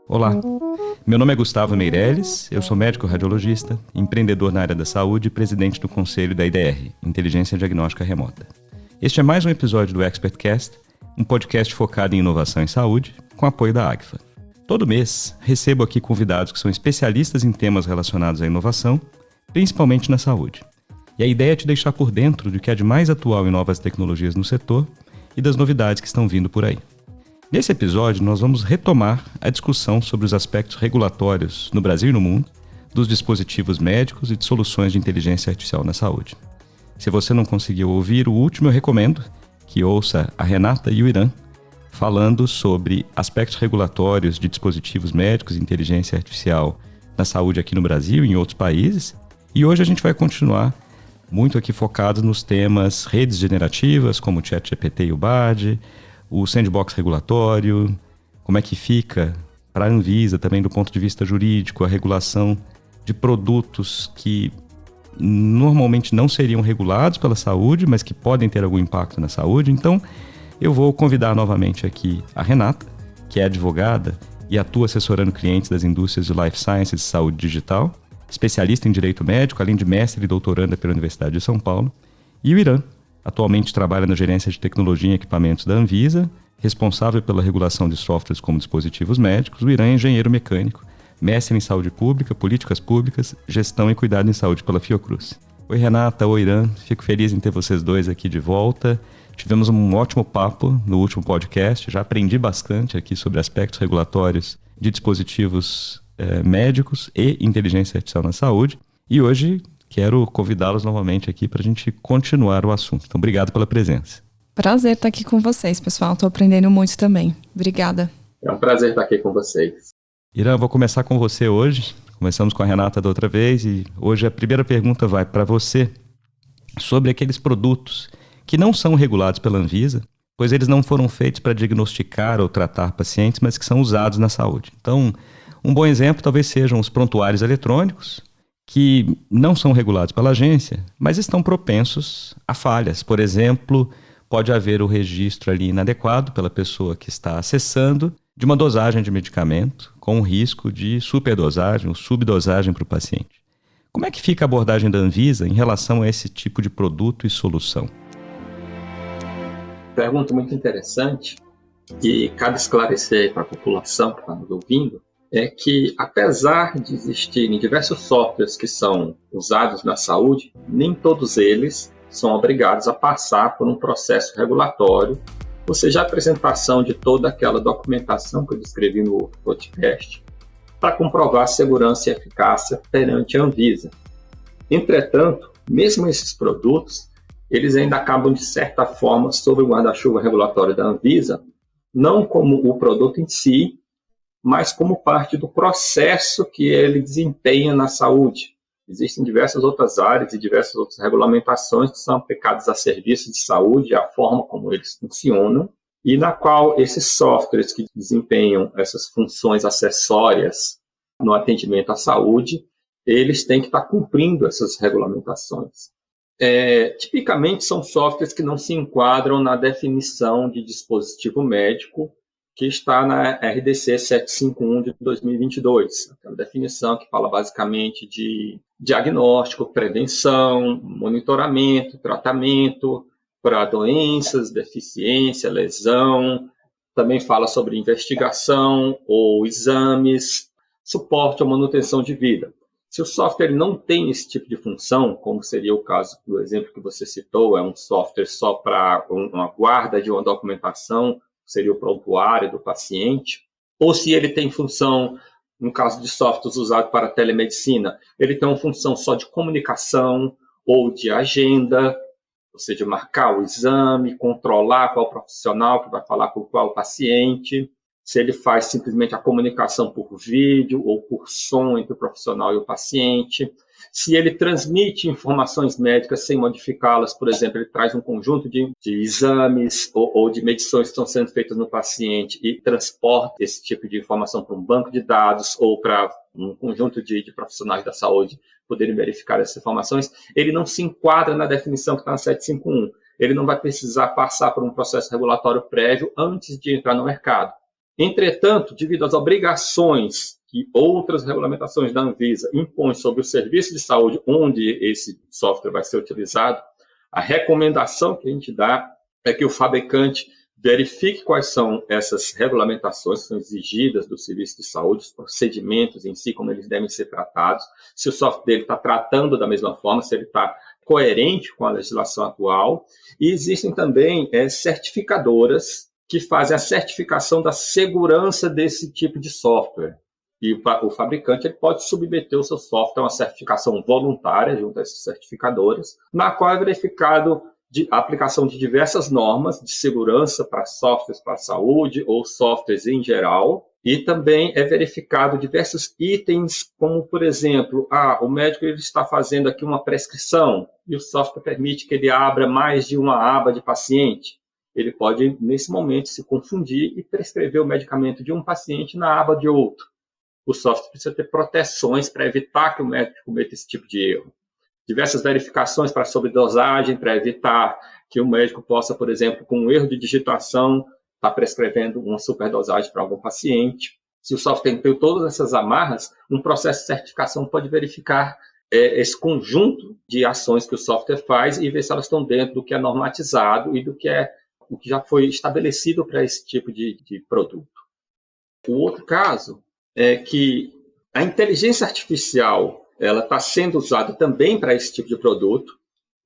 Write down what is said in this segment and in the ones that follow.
Olá, meu nome é Gustavo Meirelles, eu sou médico radiologista, empreendedor na área da saúde e presidente do conselho da IDR, Inteligência Diagnóstica Remota. Este é mais um episódio do ExpertCast, um podcast focado em inovação em saúde, com apoio da Agfa. Todo mês, recebo aqui convidados que são especialistas em temas relacionados à inovação, principalmente na saúde. E a ideia é te deixar por dentro do que há de mais atual em novas tecnologias no setor e das novidades que estão vindo por aí. Nesse episódio, nós vamos retomar a discussão sobre os aspectos regulatórios no Brasil e no mundo, dos dispositivos médicos e de soluções de inteligência artificial na saúde. Se você não conseguiu ouvir o último, eu recomendo que ouça a Renata e o Irã falando sobre aspectos regulatórios de dispositivos médicos e inteligência artificial na saúde aqui no Brasil e em outros países. E hoje a gente vai continuar muito aqui focado nos temas redes generativas, como o ChatGPT e o Bard, o sandbox regulatório, como é que fica para a Anvisa também do ponto de vista jurídico, a regulação de produtos que normalmente não seriam regulados pela saúde, mas que podem ter algum impacto na saúde. Então, eu vou convidar novamente aqui a Renata, que é advogada e atua assessorando clientes das indústrias de Life Sciences e saúde digital, especialista em direito médico, além de mestre e doutoranda pela Universidade de São Paulo, e o Irã, atualmente trabalha na gerência de tecnologia e equipamentos da Anvisa, responsável pela regulação de softwares como dispositivos médicos. O Irã é engenheiro mecânico, mestre em saúde pública, políticas públicas, gestão e cuidado em saúde pela Fiocruz. Oi Renata, oi Irã, fico feliz em ter vocês dois aqui de volta. Tivemos um ótimo papo no último podcast, já aprendi bastante aqui sobre aspectos regulatórios de dispositivos médicos e inteligência artificial na saúde. E hoje quero convidá-los novamente aqui para a gente continuar o assunto. Então, obrigado pela presença. Prazer estar aqui com vocês, pessoal. Estou aprendendo muito também. Obrigada. É um prazer estar aqui com vocês. Irã, vou começar com você hoje. Começamos com a Renata da outra vez e hoje a primeira pergunta vai para você sobre aqueles produtos que não são regulados pela Anvisa, pois eles não foram feitos para diagnosticar ou tratar pacientes, mas que são usados na saúde. Então, um bom exemplo talvez sejam os prontuários eletrônicos, que não são regulados pela agência, mas estão propensos a falhas. Por exemplo, pode haver o registro ali inadequado pela pessoa que está acessando de uma dosagem de medicamento com risco de superdosagem ou subdosagem para o paciente. Como é que fica a abordagem da Anvisa em relação a esse tipo de produto e solução? Pergunta muito interessante e cabe esclarecer para a população que está nos ouvindo, é que, apesar de existirem diversos softwares que são usados na saúde, nem todos eles são obrigados a passar por um processo regulatório, ou seja, a apresentação de toda aquela documentação que eu descrevi no podcast, para comprovar a segurança e eficácia perante a Anvisa. Entretanto, mesmo esses produtos, eles ainda acabam, de certa forma, sob o guarda-chuva regulatório da Anvisa, não como o produto em si, mas como parte do processo que ele desempenha na saúde. Existem diversas outras áreas e diversas outras regulamentações que são aplicadas a serviços de saúde, a forma como eles funcionam, e na qual esses softwares que desempenham essas funções acessórias no atendimento à saúde, eles têm que estar cumprindo essas regulamentações. Tipicamente são softwares que não se enquadram na definição de dispositivo médico que está na RDC 751 de 2022, aquela definição que fala basicamente de diagnóstico, prevenção, monitoramento, tratamento para doenças, deficiência, lesão, também fala sobre investigação ou exames, suporte ou manutenção de vida. Se o software não tem esse tipo de função, como seria o caso do exemplo que você citou, é um software só para uma guarda de uma documentação, seria o prontuário do paciente, ou se ele tem função, no caso de softwares usados para telemedicina, ele tem uma função só de comunicação ou de agenda, ou seja, marcar o exame, controlar qual profissional que vai falar com qual paciente, se ele faz simplesmente a comunicação por vídeo ou por som entre o profissional e o paciente, se ele transmite informações médicas sem modificá-las, por exemplo, ele traz um conjunto de exames ou de medições que estão sendo feitas no paciente e transporta esse tipo de informação para um banco de dados ou para um conjunto de profissionais da saúde poderem verificar essas informações, ele não se enquadra na definição que está na 751. ele não vai precisar passar por um processo regulatório prévio antes de entrar no mercado. Entretanto, devido às obrigações que outras regulamentações da Anvisa impõem sobre o serviço de saúde onde esse software vai ser utilizado, a recomendação que a gente dá é que o fabricante verifique quais são essas regulamentações que são exigidas do serviço de saúde, os procedimentos em si, como eles devem ser tratados, se o software dele está tratando da mesma forma, se ele está coerente com a legislação atual. E existem também certificadoras que fazem a certificação da segurança desse tipo de software. E o fabricante ele pode submeter o seu software a uma certificação voluntária junto a essas certificadoras, na qual é verificado a aplicação de diversas normas de segurança para softwares para a saúde ou softwares em geral, e também é verificado diversos itens, como, por exemplo, o médico ele está fazendo aqui uma prescrição e o software permite que ele abra mais de uma aba de paciente. Ele pode, nesse momento, se confundir e prescrever o medicamento de um paciente na aba de outro. O software precisa ter proteções para evitar que o médico cometa esse tipo de erro. Diversas verificações para sobredosagem, para evitar que o médico possa, por exemplo, com um erro de digitação, estar prescrevendo uma superdosagem para algum paciente. Se o software tem todas essas amarras, um processo de certificação pode verificar esse conjunto de ações que o software faz e ver se elas estão dentro do que é normatizado e do que o que já foi estabelecido para esse tipo de produto. O outro caso é que a inteligência artificial ela está sendo usada também para esse tipo de produto.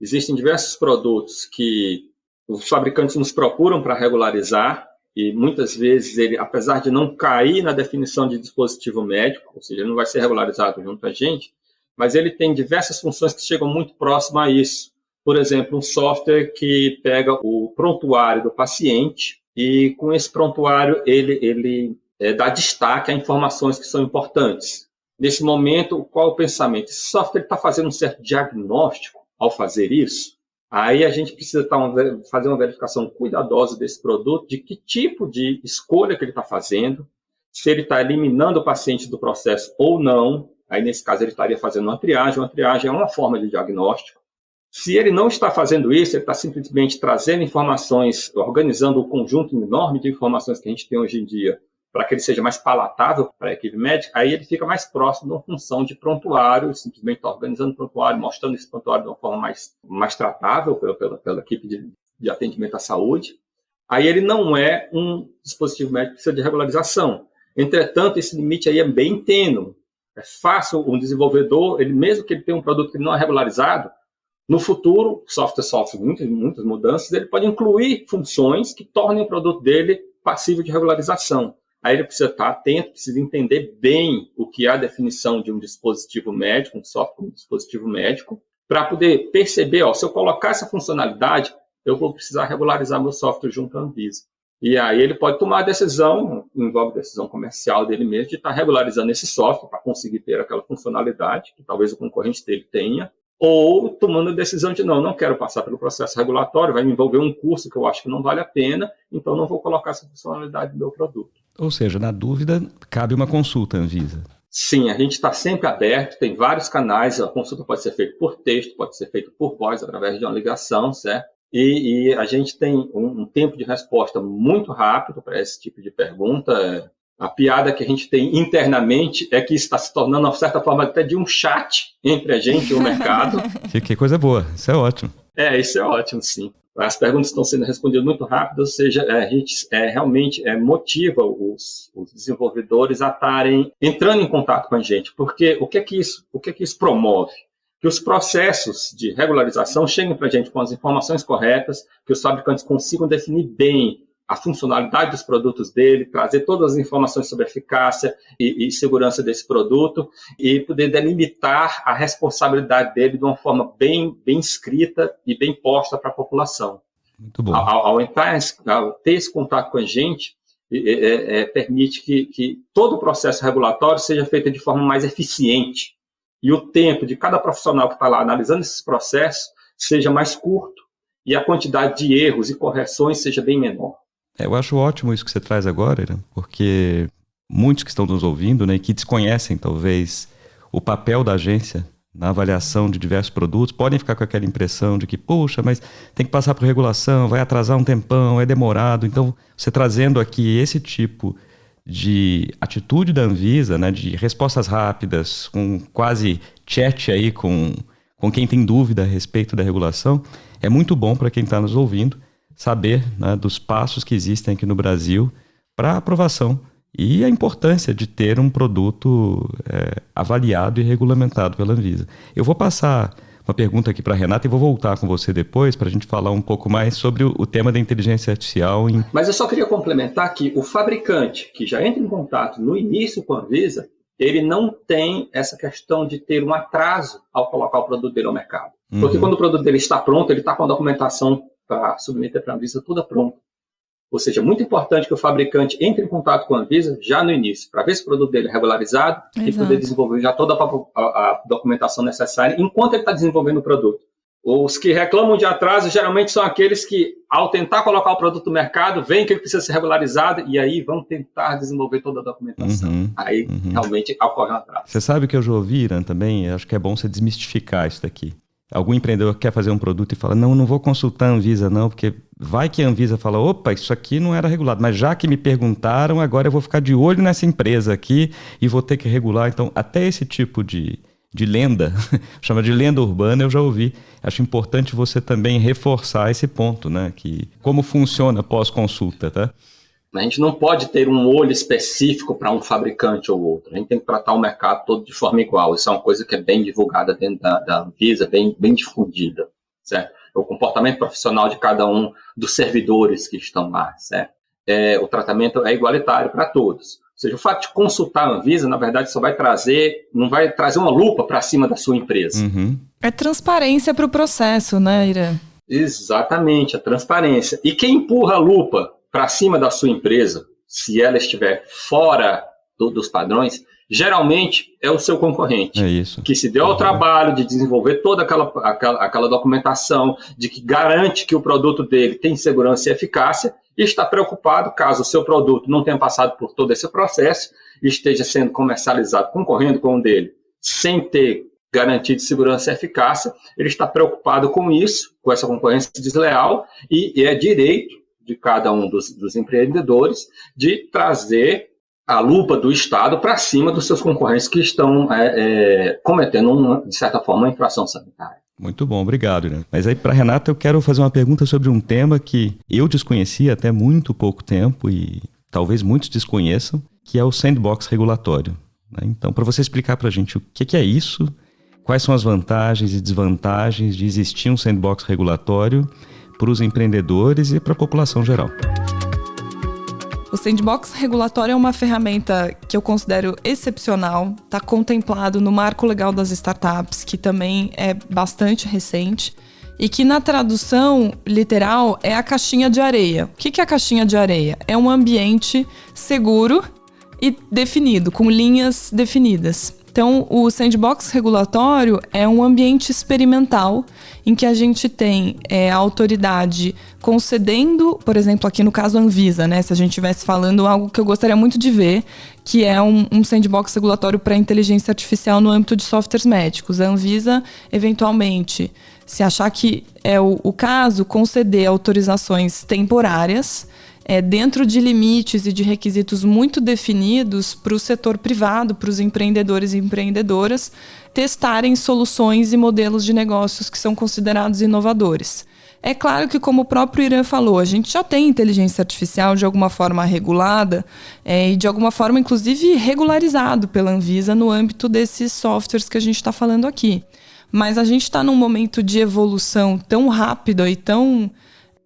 Existem diversos produtos que os fabricantes nos procuram para regularizar e muitas vezes ele, apesar de não cair na definição de dispositivo médico, ou seja, ele não vai ser regularizado junto a gente, mas ele tem diversas funções que chegam muito próximo a isso. Por exemplo, um software que pega o prontuário do paciente e com esse prontuário ele dá destaque a informações que são importantes. Nesse momento, qual é o pensamento? Esse software está fazendo um certo diagnóstico ao fazer isso? Aí a gente precisa fazer uma verificação cuidadosa desse produto, de que tipo de escolha que ele está fazendo, se ele está eliminando o paciente do processo ou não. Aí, nesse caso, ele estaria fazendo uma triagem. Uma triagem é uma forma de diagnóstico. Se ele não está fazendo isso, ele está simplesmente trazendo informações, organizando o conjunto enorme de informações que a gente tem hoje em dia, para que ele seja mais palatável para a equipe médica, aí ele fica mais próximo de uma função de prontuário, simplesmente está organizando o prontuário, mostrando esse prontuário de uma forma mais tratável pela equipe de atendimento à saúde. Aí ele não é um dispositivo médico que precisa de regularização. Entretanto, esse limite aí é bem tênue. É fácil um desenvolvedor, mesmo que ele tenha um produto que não é regularizado, no futuro, o software sofre muitas mudanças, ele pode incluir funções que tornem o produto dele passível de regularização. Aí ele precisa estar atento, precisa entender bem o que é a definição de um dispositivo médico, um software como dispositivo médico, para poder perceber, se eu colocar essa funcionalidade, eu vou precisar regularizar meu software junto à Anvisa. E aí ele pode tomar a decisão, envolve decisão comercial dele mesmo, de estar regularizando esse software para conseguir ter aquela funcionalidade que talvez o concorrente dele tenha, ou tomando a decisão de não quero passar pelo processo regulatório, vai me envolver um custo que eu acho que não vale a pena, então não vou colocar essa funcionalidade no meu produto. Ou seja, na dúvida, cabe uma consulta à Anvisa. Sim, a gente está sempre aberto, tem vários canais, a consulta pode ser feita por texto, pode ser feita por voz, através de uma ligação, certo? E a gente tem um tempo de resposta muito rápido para esse tipo de pergunta. A piada que a gente tem internamente é que está se tornando, de certa forma, até de um chat entre a gente e o mercado. Que coisa boa, isso é ótimo. Isso é ótimo, sim. As perguntas estão sendo respondidas muito rápido, ou seja, a gente realmente motiva os desenvolvedores a estarem entrando em contato com a gente, porque o que é que isso promove? Que os processos de regularização cheguem para a gente com as informações corretas, que os fabricantes consigam definir bem a funcionalidade dos produtos dele, trazer todas as informações sobre a eficácia e segurança desse produto e poder delimitar a responsabilidade dele de uma forma bem escrita e bem posta para a população. Muito bom. Ao ter esse contato com a gente, permite que todo o processo regulatório seja feito de forma mais eficiente e o tempo de cada profissional que está lá analisando esses processos seja mais curto e a quantidade de erros e correções seja bem menor. Eu acho ótimo isso que você traz agora, Irã, porque muitos que estão nos ouvindo, né, que desconhecem talvez o papel da agência na avaliação de diversos produtos, podem ficar com aquela impressão de que, puxa, mas tem que passar por regulação, vai atrasar um tempão, é demorado. Então, você trazendo aqui esse tipo de atitude da Anvisa, né, de respostas rápidas, com quase chat aí com quem tem dúvida a respeito da regulação, é muito bom para quem está nos ouvindo saber, né, dos passos que existem aqui no Brasil para aprovação e a importância de ter um produto avaliado e regulamentado pela Anvisa. Eu vou passar uma pergunta aqui para a Renata e vou voltar com você depois para a gente falar um pouco mais sobre o tema da inteligência artificial. Mas eu só queria complementar que o fabricante que já entra em contato no início com a Anvisa, ele não tem essa questão de ter um atraso ao colocar o produto dele ao mercado. Porque quando o produto dele está pronto, ele está com a documentação para submeter para a Anvisa toda pronta. Ou seja, é muito importante que o fabricante entre em contato com a Anvisa já no início, para ver se o produto dele é regularizado. Exato. E poder desenvolver já toda a documentação necessária enquanto ele está desenvolvendo o produto. Os que reclamam de atraso geralmente são aqueles que, ao tentar colocar o produto no mercado, veem que ele precisa ser regularizado e aí vão tentar desenvolver toda a documentação. Aí realmente ocorre um atraso. Você sabe que eu já ouvi, Irã, também, acho que é bom você desmistificar isso daqui. Algum empreendedor quer fazer um produto e fala, não vou consultar a Anvisa não, porque vai que a Anvisa fala, opa, isso aqui não era regulado, mas já que me perguntaram, agora eu vou ficar de olho nessa empresa aqui e vou ter que regular. Então, até esse tipo de lenda, chama de lenda urbana, eu já ouvi. Acho importante você também reforçar esse ponto, né? Que como funciona pós-consulta, tá? A gente não pode ter um olho específico para um fabricante ou outro. A gente tem que tratar o mercado todo de forma igual. Isso é uma coisa que é bem divulgada dentro da Anvisa, bem difundida, certo? O comportamento profissional de cada um dos servidores que estão lá, certo? O tratamento é igualitário para todos. Ou seja, o fato de consultar a Anvisa, na verdade, só não vai trazer uma lupa para cima da sua empresa. É transparência para o processo, né, Irã? Exatamente, a transparência. E quem empurra a lupa para cima da sua empresa, se ela estiver fora dos padrões, geralmente é o seu concorrente. É isso. Que se deu ao trabalho de desenvolver toda aquela documentação, de que garante que o produto dele tem segurança e eficácia, e está preocupado caso o seu produto não tenha passado por todo esse processo e esteja sendo comercializado, concorrendo com o dele, sem ter garantia de segurança e eficácia, ele está preocupado com isso, com essa concorrência desleal, e é direito de cada um dos empreendedores de trazer a lupa do Estado para cima dos seus concorrentes que estão cometendo, de certa forma, uma infração sanitária. Muito bom, obrigado, Irã. Mas aí, para a Renata, eu quero fazer uma pergunta sobre um tema que eu desconhecia até muito pouco tempo e talvez muitos desconheçam, que é o sandbox regulatório. Né? Então, para você explicar para a gente o que é isso, quais são as vantagens e desvantagens de existir um sandbox regulatório para os empreendedores e para a população geral. O sandbox regulatório é uma ferramenta que eu considero excepcional, está contemplado no Marco Legal das Startups, que também é bastante recente, e que na tradução literal é a caixinha de areia. O que é a caixinha de areia? É um ambiente seguro e definido, com linhas definidas. Então, o sandbox regulatório é um ambiente experimental em que a gente tem a autoridade concedendo, por exemplo, aqui no caso a Anvisa, né? Se a gente estivesse falando algo que eu gostaria muito de ver, que é um sandbox regulatório para inteligência artificial no âmbito de softwares médicos. A Anvisa, eventualmente, se achar que é o caso, conceder autorizações temporárias dentro de limites e de requisitos muito definidos para o setor privado, para os empreendedores e empreendedoras, testarem soluções e modelos de negócios que são considerados inovadores. É claro que, como o próprio Irã falou, a gente já tem inteligência artificial de alguma forma regulada e de alguma forma, inclusive, regularizado pela Anvisa no âmbito desses softwares que a gente está falando aqui. Mas a gente está num momento de evolução tão rápida e tão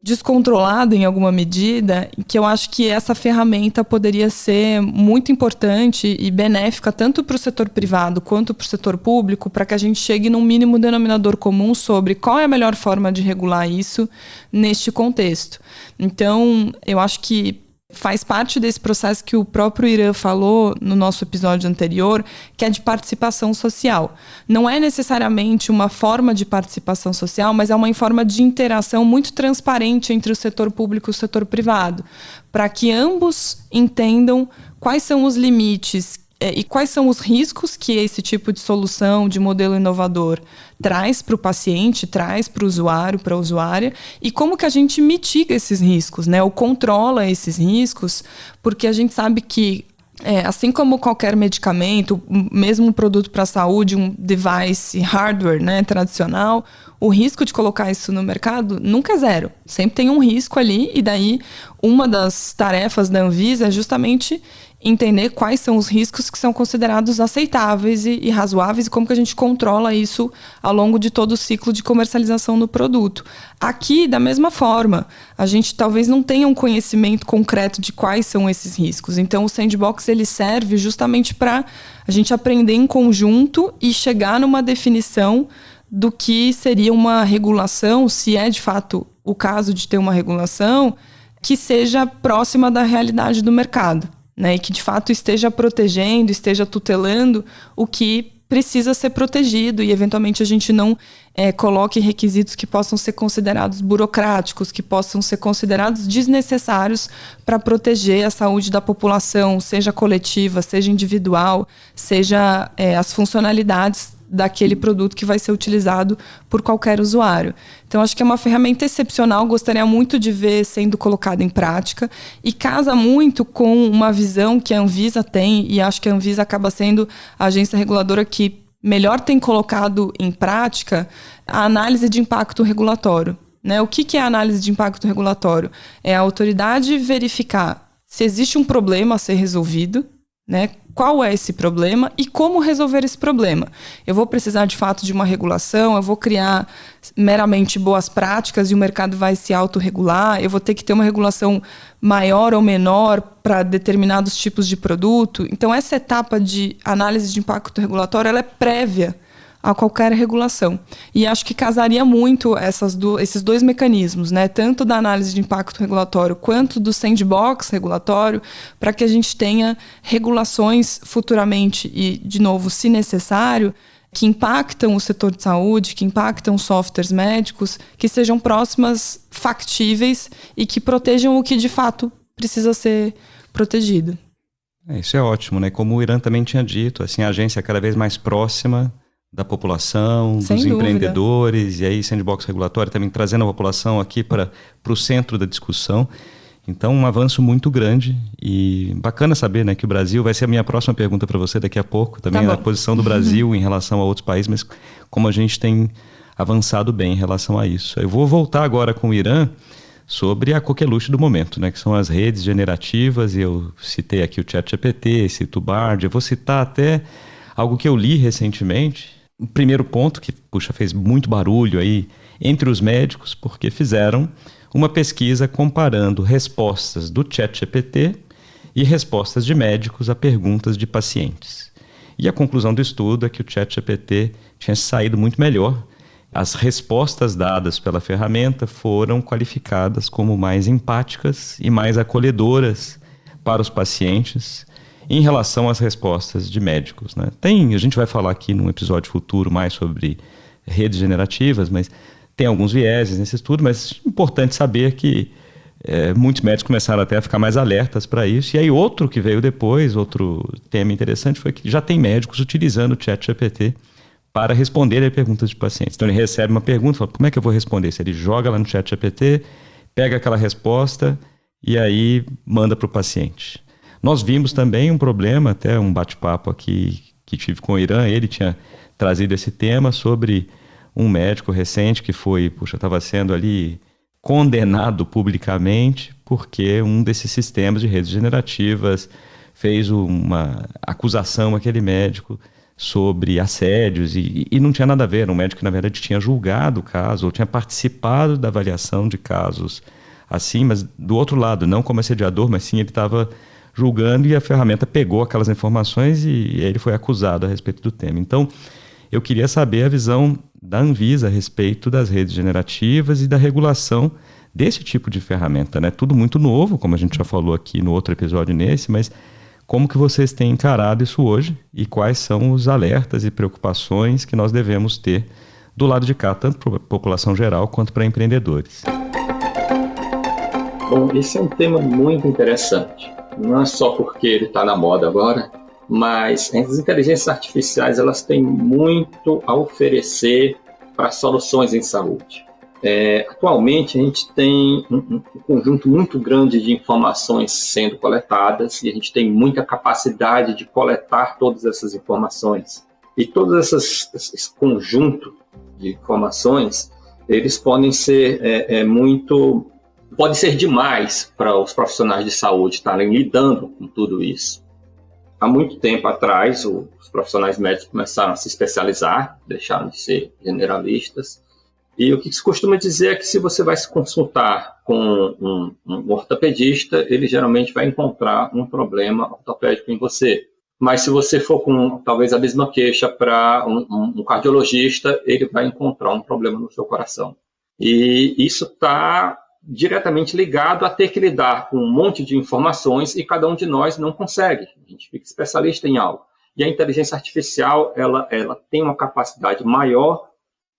descontrolado em alguma medida, que eu acho que essa ferramenta poderia ser muito importante e benéfica tanto para o setor privado quanto para o setor público, para que a gente chegue num mínimo denominador comum sobre qual é a melhor forma de regular isso neste contexto. Então, eu acho que faz parte desse processo que o próprio Irã falou no nosso episódio anterior, que é de participação social. Não é necessariamente uma forma de participação social, mas é uma forma de interação muito transparente entre o setor público e o setor privado, para que ambos entendam quais são os limites e quais são os riscos que esse tipo de solução, de modelo inovador, traz para o paciente, traz para o usuário, para a usuária, e como que a gente mitiga esses riscos, né? Ou controla esses riscos, porque a gente sabe que, assim como qualquer medicamento, mesmo um produto para a saúde, um device hardware, né, tradicional, o risco de colocar isso no mercado nunca é zero. Sempre tem um risco ali, e daí uma das tarefas da Anvisa é justamente entender quais são os riscos que são considerados aceitáveis e razoáveis e como que a gente controla isso ao longo de todo o ciclo de comercialização do produto. Aqui, da mesma forma, a gente talvez não tenha um conhecimento concreto de quais são esses riscos. Então, o sandbox ele serve justamente para a gente aprender em conjunto e chegar numa definição do que seria uma regulação, se é de fato o caso de ter uma regulação, que seja próxima da realidade do mercado. Né, e que de fato esteja protegendo, esteja tutelando o que precisa ser protegido e eventualmente a gente não coloque requisitos que possam ser considerados burocráticos, que possam ser considerados desnecessários para proteger a saúde da população, seja coletiva, seja individual, seja as funcionalidades daquele produto que vai ser utilizado por qualquer usuário. Então, acho que é uma ferramenta excepcional, gostaria muito de ver sendo colocada em prática e casa muito com uma visão que a Anvisa tem, e acho que a Anvisa acaba sendo a agência reguladora que melhor tem colocado em prática a análise de impacto regulatório. Né? O que é a análise de impacto regulatório? É a autoridade verificar se existe um problema a ser resolvido, né? Qual é esse problema e como resolver esse problema. Eu vou precisar, de fato, de uma regulação, eu vou criar meramente boas práticas e o mercado vai se autorregular, eu vou ter que ter uma regulação maior ou menor para determinados tipos de produto. Então, essa etapa de análise de impacto regulatório ela é prévia a qualquer regulação. E acho que casaria muito esses dois mecanismos, né? Tanto da análise de impacto regulatório quanto do sandbox regulatório, para que a gente tenha regulações futuramente e, de novo, se necessário, que impactam o setor de saúde, que impactam softwares médicos, que sejam próximas, factíveis e que protejam o que, de fato, precisa ser protegido. Isso é ótimo, né? Como o Irã também tinha dito, assim, a agência é cada vez mais próxima da população, sem dos dúvida. Empreendedores, e aí sandbox regulatório também trazendo a população aqui para o centro da discussão. Então, um avanço muito grande e bacana saber, né, que o Brasil, vai ser a minha próxima pergunta para você daqui a pouco, também a posição do Brasil em relação a outros países, mas como a gente tem avançado bem em relação a isso. Eu vou voltar agora com o Irã sobre a coqueluche do momento, né, que são as redes generativas, e eu citei aqui o ChatGPT, cito o Bard, eu vou citar até algo que eu li recentemente. O primeiro ponto, que fez muito barulho aí entre os médicos, porque fizeram uma pesquisa comparando respostas do ChatGPT e respostas de médicos a perguntas de pacientes. E a conclusão do estudo é que o ChatGPT tinha saído muito melhor. As respostas dadas pela ferramenta foram qualificadas como mais empáticas e mais acolhedoras para os pacientes em relação às respostas de médicos, né? A gente vai falar aqui num episódio futuro mais sobre redes generativas, mas tem alguns vieses nesse estudo, mas é importante saber que muitos médicos começaram até a ficar mais alertas para isso. E aí outro que veio depois, outro tema interessante, foi que já tem médicos utilizando o ChatGPT para responder a perguntas de pacientes. Então ele recebe uma pergunta, fala, como é que eu vou responder? Se ele joga lá no ChatGPT, pega aquela resposta e aí manda para o paciente. Nós vimos também um problema, até um bate-papo aqui que tive com o Irã, ele tinha trazido esse tema sobre um médico recente que estava sendo ali condenado publicamente porque um desses sistemas de redes generativas fez uma acusação àquele médico sobre assédios e não tinha nada a ver, um médico que na verdade tinha julgado o caso ou tinha participado da avaliação de casos assim, mas do outro lado, não como assediador, mas sim ele estava julgando e a ferramenta pegou aquelas informações e ele foi acusado a respeito do tema. Então, eu queria saber a visão da Anvisa a respeito das redes generativas e da regulação desse tipo de ferramenta, né? Tudo muito novo, como a gente já falou aqui no outro episódio mas como que vocês têm encarado isso hoje e quais são os alertas e preocupações que nós devemos ter do lado de cá, tanto para a população geral quanto para empreendedores? Bom, esse é um tema muito interessante. Não é só porque ele está na moda agora, mas as inteligências artificiais elas têm muito a oferecer para soluções em saúde. Atualmente, a gente tem um conjunto muito grande de informações sendo coletadas e a gente tem muita capacidade de coletar todas essas informações. E todo esse conjunto de informações, eles podem ser pode ser demais para os profissionais de saúde estarem lidando com tudo isso. Há muito tempo atrás, os profissionais médicos começaram a se especializar, deixaram de ser generalistas. E o que se costuma dizer é que se você vai se consultar com um ortopedista, ele geralmente vai encontrar um problema ortopédico em você. Mas se você for com talvez a mesma queixa para um cardiologista, ele vai encontrar um problema no seu coração. E isso está diretamente ligado a ter que lidar com um monte de informações e cada um de nós não consegue. A gente fica especialista em algo. E a inteligência artificial, ela tem uma capacidade maior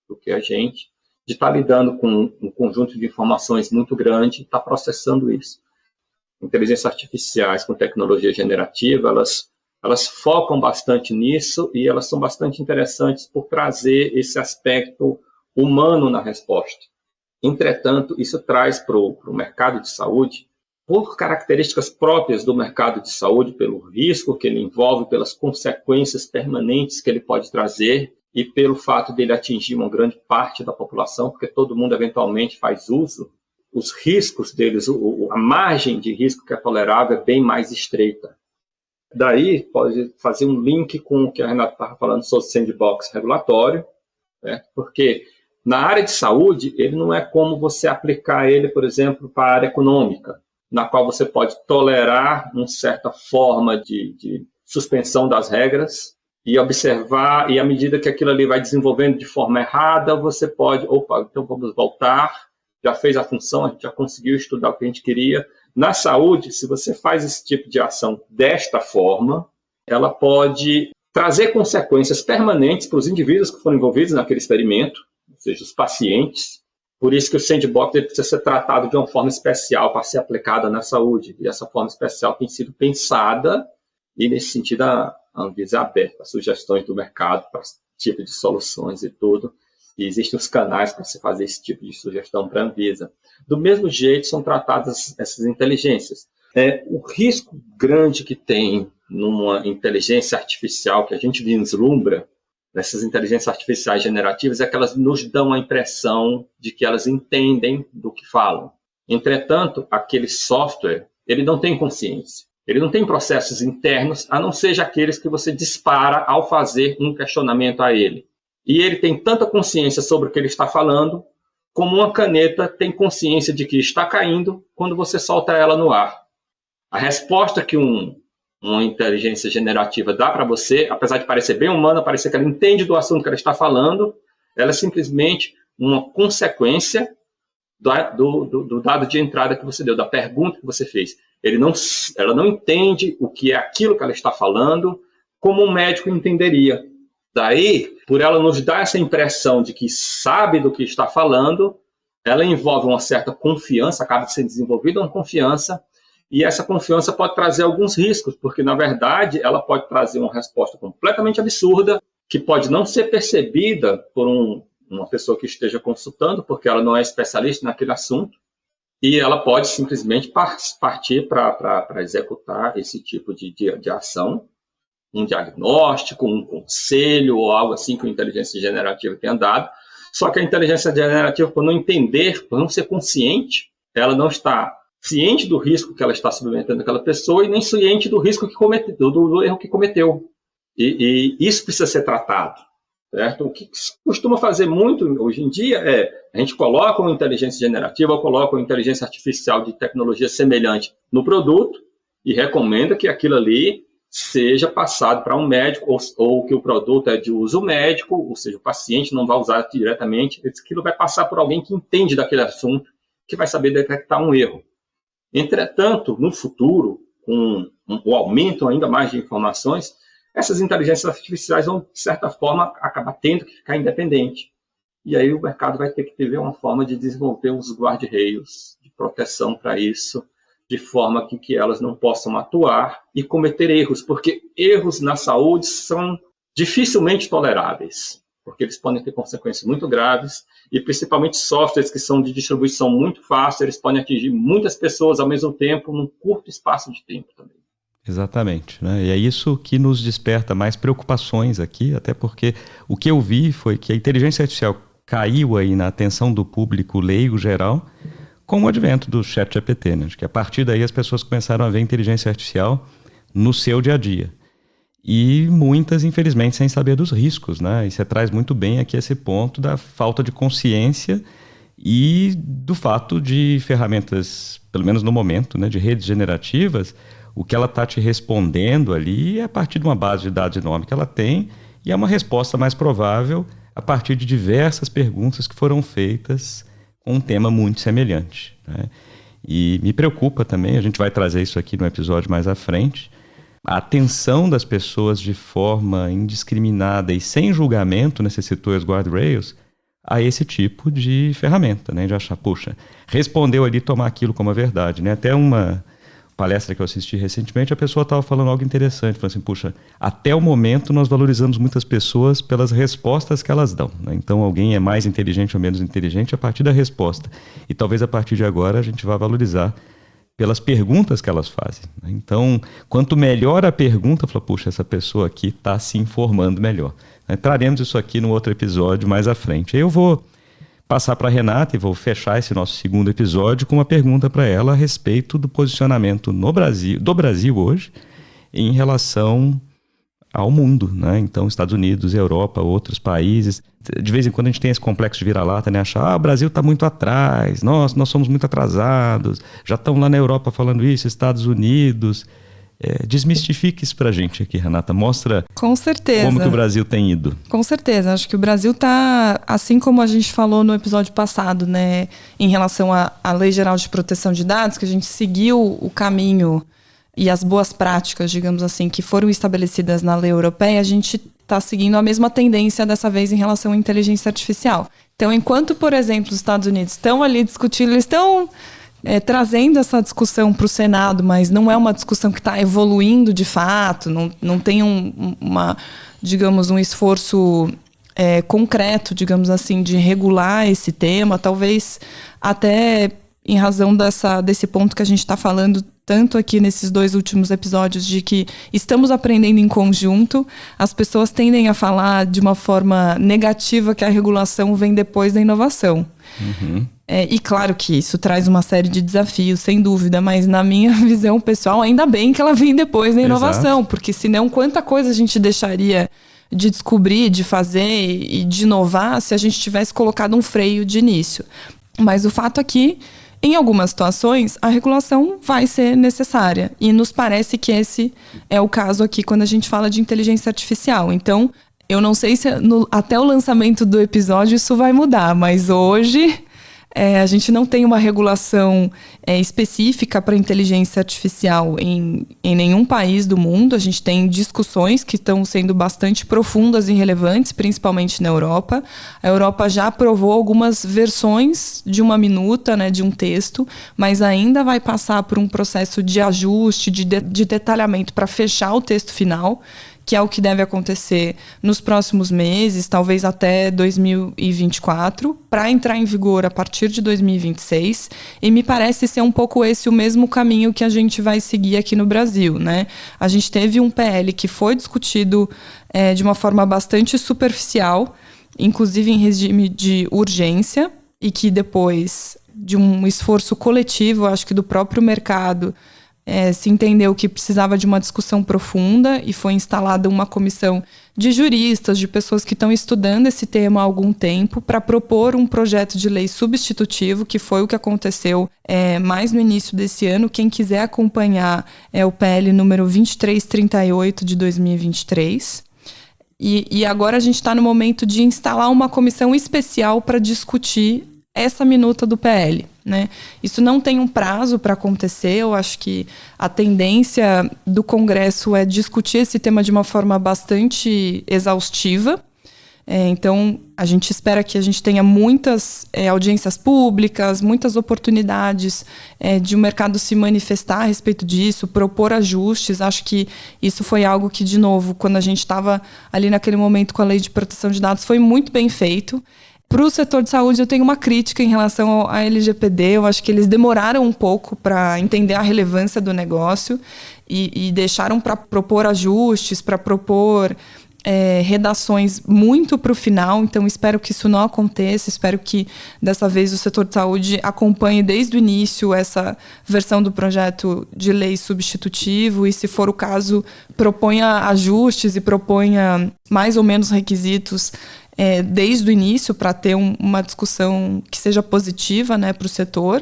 do que a gente de estar lidando com um conjunto de informações muito grande e estar processando isso. Inteligências artificiais com tecnologia generativa, elas focam bastante nisso e elas são bastante interessantes por trazer esse aspecto humano na resposta. Entretanto, isso traz para o mercado de saúde, por características próprias do mercado de saúde, pelo risco que ele envolve, pelas consequências permanentes que ele pode trazer e pelo fato dele atingir uma grande parte da população, porque todo mundo eventualmente faz uso, os riscos deles, a margem de risco que é tolerável é bem mais estreita. Daí, pode fazer um link com o que a Renata estava falando sobre o sandbox regulatório, né? Porque na área de saúde, ele não é como você aplicar ele, por exemplo, para a área econômica, na qual você pode tolerar uma certa forma de suspensão das regras e observar, e à medida que aquilo ali vai desenvolvendo de forma errada, você pode, então vamos voltar, já fez a função, a gente já conseguiu estudar o que a gente queria. Na saúde, se você faz esse tipo de ação desta forma, ela pode trazer consequências permanentes para os indivíduos que foram envolvidos naquele experimento, ou seja, os pacientes. Por isso que o sandbox precisa ser tratado de uma forma especial para ser aplicada na saúde. E essa forma especial tem sido pensada, e nesse sentido a Anvisa é aberta a sugestões do mercado para esse tipo de soluções e tudo. E existem os canais para você fazer esse tipo de sugestão para a Anvisa. Do mesmo jeito são tratadas essas inteligências. O risco grande que tem numa inteligência artificial que a gente vislumbra, nessas inteligências artificiais generativas, é que elas nos dão a impressão de que elas entendem do que falam. Entretanto, aquele software, ele não tem consciência. Ele não tem processos internos, a não ser aqueles que você dispara ao fazer um questionamento a ele. E ele tem tanta consciência sobre o que ele está falando, como uma caneta tem consciência de que está caindo quando você solta ela no ar. A resposta que uma inteligência generativa dá para você, apesar de parecer bem humana, parecer que ela entende do assunto que ela está falando, ela é simplesmente uma consequência do dado de entrada que você deu, da pergunta que você fez. Ela não entende o que é aquilo que ela está falando como um médico entenderia. Daí, por ela nos dar essa impressão de que sabe do que está falando, ela envolve uma certa confiança, acaba de ser desenvolvida uma confiança, e essa confiança pode trazer alguns riscos, porque, na verdade, ela pode trazer uma resposta completamente absurda, que pode não ser percebida por uma pessoa que esteja consultando, porque ela não é especialista naquele assunto, e ela pode simplesmente partir para executar esse tipo de ação, um diagnóstico, um conselho ou algo assim que a inteligência generativa tenha dado. Só que a inteligência generativa, por não entender, por não ser consciente, ela não está ciente do risco que ela está submetendo aquela pessoa e nem ciente do risco do erro que cometeu. E isso precisa ser tratado, certo? O que se costuma fazer muito hoje em dia a gente coloca uma inteligência generativa ou coloca uma inteligência artificial de tecnologia semelhante no produto e recomenda que aquilo ali seja passado para um médico ou que o produto é de uso médico, ou seja, o paciente não vai usar diretamente, aquilo vai passar por alguém que entende daquele assunto, que vai saber detectar um erro. Entretanto, no futuro, com o aumento ainda mais de informações, essas inteligências artificiais vão, de certa forma, acabar tendo que ficar independentes. E aí o mercado vai ter que ter uma forma de desenvolver uns guarda-reios de proteção para isso, de forma que elas não possam atuar e cometer erros, porque erros na saúde são dificilmente toleráveis, porque eles podem ter consequências muito graves, e principalmente softwares que são de distribuição muito fácil, eles podem atingir muitas pessoas ao mesmo tempo, num curto espaço de tempo também. Exatamente, né? E é isso que nos desperta mais preocupações aqui, até porque o que eu vi foi que a inteligência artificial caiu aí na atenção do público leigo geral com o advento do ChatGPT, né? Acho que a partir daí as pessoas começaram a ver inteligência artificial no seu dia a dia. E muitas, infelizmente, sem saber dos riscos, né? E você traz muito bem aqui esse ponto da falta de consciência e do fato de ferramentas, pelo menos no momento, né, de redes generativas, o que ela está te respondendo ali é a partir de uma base de dados enorme que ela tem, e é uma resposta mais provável a partir de diversas perguntas que foram feitas com um tema muito semelhante, né? E me preocupa também, a gente vai trazer isso aqui no episódio mais à frente, a atenção das pessoas de forma indiscriminada e sem julgamento, né, você citou as guardrails, a esse tipo de ferramenta, né, de achar, puxa, respondeu ali, tomar aquilo como a verdade, né? Até uma palestra que eu assisti recentemente, a pessoa estava falando algo interessante, falando assim, puxa, até o momento nós valorizamos muitas pessoas pelas respostas que elas dão, né? Então alguém é mais inteligente ou menos inteligente a partir da resposta, e talvez a partir de agora a gente vá valorizar pelas perguntas que elas fazem, né? Então, quanto melhor a pergunta, fala, puxa, essa pessoa aqui está se informando melhor, né? Traremos isso aqui no outro episódio mais à frente. Aí eu vou passar para a Renata e vou fechar esse nosso segundo episódio com uma pergunta para ela a respeito do posicionamento no Brasil, do Brasil hoje em relação ao mundo, né? Então, Estados Unidos, Europa, outros países. De vez em quando a gente tem esse complexo de vira-lata, né? Achar, o Brasil está muito atrás, nós somos muito atrasados, já estão lá na Europa falando isso, Estados Unidos. Desmistifique isso pra gente aqui, Renata. Mostra com certeza como que o Brasil tem ido. Com certeza. Acho que o Brasil está, assim como a gente falou no episódio passado, né, em relação à Lei Geral de Proteção de Dados, que a gente seguiu o caminho e as boas práticas, digamos assim, que foram estabelecidas na lei europeia, a gente está seguindo a mesma tendência dessa vez em relação à inteligência artificial. Então, enquanto, por exemplo, os Estados Unidos estão ali discutindo, eles estão trazendo essa discussão para o Senado, mas não é uma discussão que está evoluindo de fato, não tem digamos, um esforço concreto, digamos assim, de regular esse tema, talvez até em razão desse ponto que a gente está falando tanto aqui nesses 2 últimos episódios, de que estamos aprendendo em conjunto, as pessoas tendem a falar de uma forma negativa que a regulação vem depois da inovação. Uhum. E claro que isso traz uma série de desafios, sem dúvida, mas na minha visão pessoal, ainda bem que ela vem depois da inovação. Exato. Porque senão quanta coisa a gente deixaria de descobrir, de fazer e de inovar se a gente tivesse colocado um freio de início. Mas o fato é que, em algumas situações, a regulação vai ser necessária. E nos parece que esse é o caso aqui quando a gente fala de inteligência artificial. Então, eu não sei se até o lançamento do episódio isso vai mudar, mas hoje a gente não tem uma regulação específica para inteligência artificial em nenhum país do mundo. A gente tem discussões que estão sendo bastante profundas e relevantes, principalmente na Europa. A Europa já aprovou algumas versões de uma minuta, né, de um texto, mas ainda vai passar por um processo de ajuste, de detalhamento para fechar o texto final, que é o que deve acontecer nos próximos meses, talvez até 2024, para entrar em vigor a partir de 2026. E me parece ser um pouco esse o mesmo caminho que a gente vai seguir aqui no Brasil, né? A gente teve um PL que foi discutido de uma forma bastante superficial, inclusive em regime de urgência, e que depois de um esforço coletivo, acho que do próprio mercado, se entendeu que precisava de uma discussão profunda e foi instalada uma comissão de juristas, de pessoas que estão estudando esse tema há algum tempo, para propor um projeto de lei substitutivo, que foi o que aconteceu mais no início desse ano. Quem quiser acompanhar é o PL número 2338 de 2023. E agora a gente está no momento de instalar uma comissão especial para discutir essa minuta do PL, né? Isso não tem um prazo para acontecer. Eu acho que a tendência do Congresso é discutir esse tema de uma forma bastante exaustiva. Então, a gente espera que a gente tenha muitas audiências públicas, muitas oportunidades de o mercado se manifestar a respeito disso, propor ajustes. Acho que isso foi algo que, de novo, quando a gente estava ali naquele momento com a Lei de Proteção de Dados, foi muito bem feito. Para o setor de saúde, eu tenho uma crítica em relação à LGPD. Eu acho que eles demoraram um pouco para entender a relevância do negócio e deixaram para propor ajustes, para propor redações muito para o final. Então, espero que isso não aconteça. Espero que, dessa vez, o setor de saúde acompanhe desde o início essa versão do projeto de lei substitutivo e, se for o caso, proponha ajustes e proponha mais ou menos requisitos desde o início para ter uma discussão que seja positiva, né, para o setor.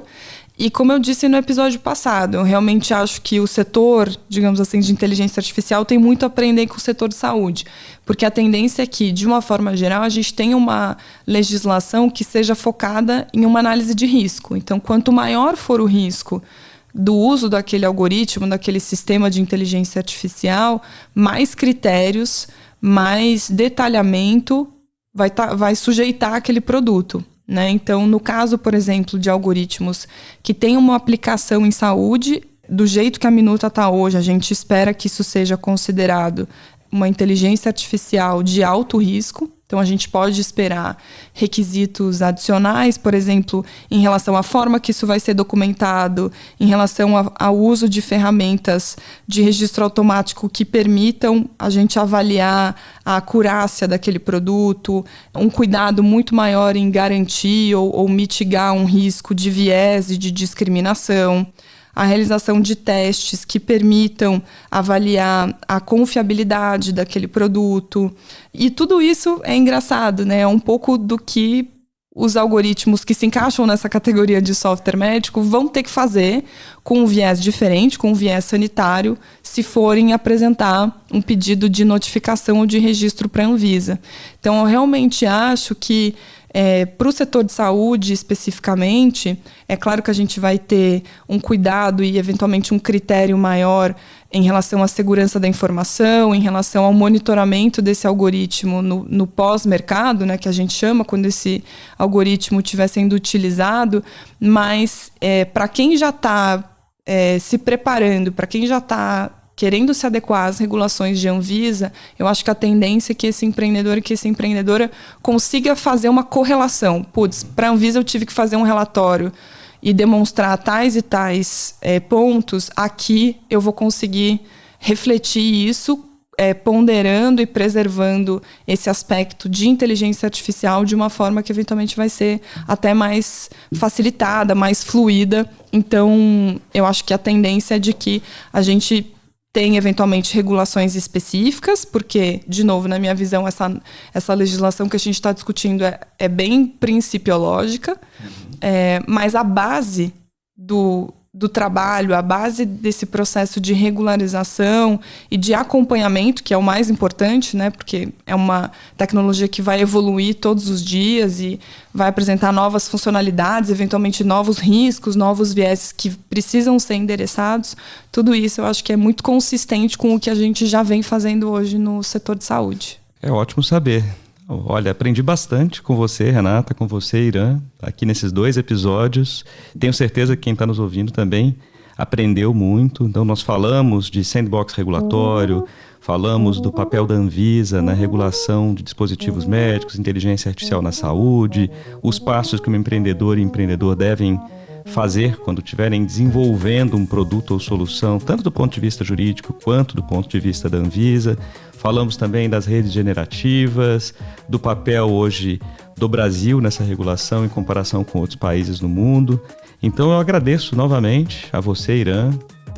E como eu disse no episódio passado, eu realmente acho que o setor, digamos assim, de inteligência artificial tem muito a aprender com o setor de saúde, porque a tendência é que, de uma forma geral, a gente tenha uma legislação que seja focada em uma análise de risco. Então, quanto maior for o risco do uso daquele algoritmo, daquele sistema de inteligência artificial, mais critérios, mais detalhamento vai sujeitar aquele produto. Né? Então, no caso, por exemplo, de algoritmos que têm uma aplicação em saúde, do jeito que a Minuta está hoje, a gente espera que isso seja considerado uma inteligência artificial de alto risco. Então, a gente pode esperar requisitos adicionais, por exemplo, em relação à forma que isso vai ser documentado, em relação ao uso de ferramentas de registro automático que permitam a gente avaliar a acurácia daquele produto, um cuidado muito maior em garantir ou mitigar um risco de viés e de discriminação, a realização de testes que permitam avaliar a confiabilidade daquele produto. E tudo isso é engraçado, né? É um pouco do que os algoritmos que se encaixam nessa categoria de software médico vão ter que fazer com um viés diferente, com um viés sanitário, se forem apresentar um pedido de notificação ou de registro para a Anvisa. Então, eu realmente acho que para o setor de saúde, especificamente, é claro que a gente vai ter um cuidado e, eventualmente, um critério maior em relação à segurança da informação, em relação ao monitoramento desse algoritmo no pós-mercado, né, que a gente chama, quando esse algoritmo estiver sendo utilizado, mas para quem já está se preparando, para quem já está querendo se adequar às regulações de Anvisa, eu acho que a tendência é que esse empreendedor e que essa empreendedora consiga fazer uma correlação. Putz, para a Anvisa eu tive que fazer um relatório e demonstrar tais e tais pontos, aqui eu vou conseguir refletir isso, ponderando e preservando esse aspecto de inteligência artificial de uma forma que eventualmente vai ser até mais facilitada, mais fluida. Então, eu acho que a tendência é de que a gente tem, eventualmente, regulações específicas, porque, de novo, na minha visão, essa legislação que a gente está discutindo é bem principiológica, mas a base do trabalho, a base desse processo de regularização e de acompanhamento, que é o mais importante, né, porque é uma tecnologia que vai evoluir todos os dias e vai apresentar novas funcionalidades, eventualmente novos riscos, novos viés que precisam ser endereçados. Tudo isso eu acho que é muito consistente com o que a gente já vem fazendo hoje no setor de saúde. É ótimo saber. Olha, aprendi bastante com você, Renata, com você, Irã, aqui nesses 2 episódios. Tenho certeza que quem está nos ouvindo também aprendeu muito. Então, nós falamos de sandbox regulatório, falamos do papel da Anvisa na regulação de dispositivos médicos, inteligência artificial na saúde, os passos que um empreendedor e empreendedor devem fazer quando estiverem desenvolvendo um produto ou solução, tanto do ponto de vista jurídico quanto do ponto de vista da Anvisa. Falamos também das redes generativas, do papel hoje do Brasil nessa regulação em comparação com outros países no mundo. Então eu agradeço novamente a você, Irã,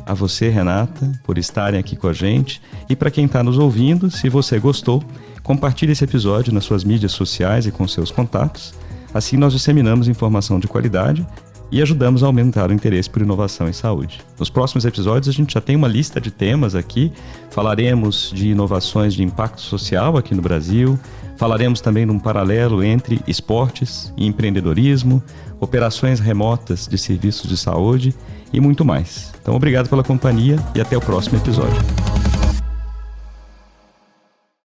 a você, Renata, por estarem aqui com a gente. E para quem está nos ouvindo, se você gostou, compartilhe esse episódio nas suas mídias sociais e com seus contatos. Assim nós disseminamos informação de qualidade e ajudamos a aumentar o interesse por inovação em saúde. Nos próximos episódios a gente já tem uma lista de temas aqui. Falaremos de inovações de impacto social aqui no Brasil, falaremos também de um paralelo entre esportes e empreendedorismo, operações remotas de serviços de saúde e muito mais. Então, obrigado pela companhia e até o próximo episódio.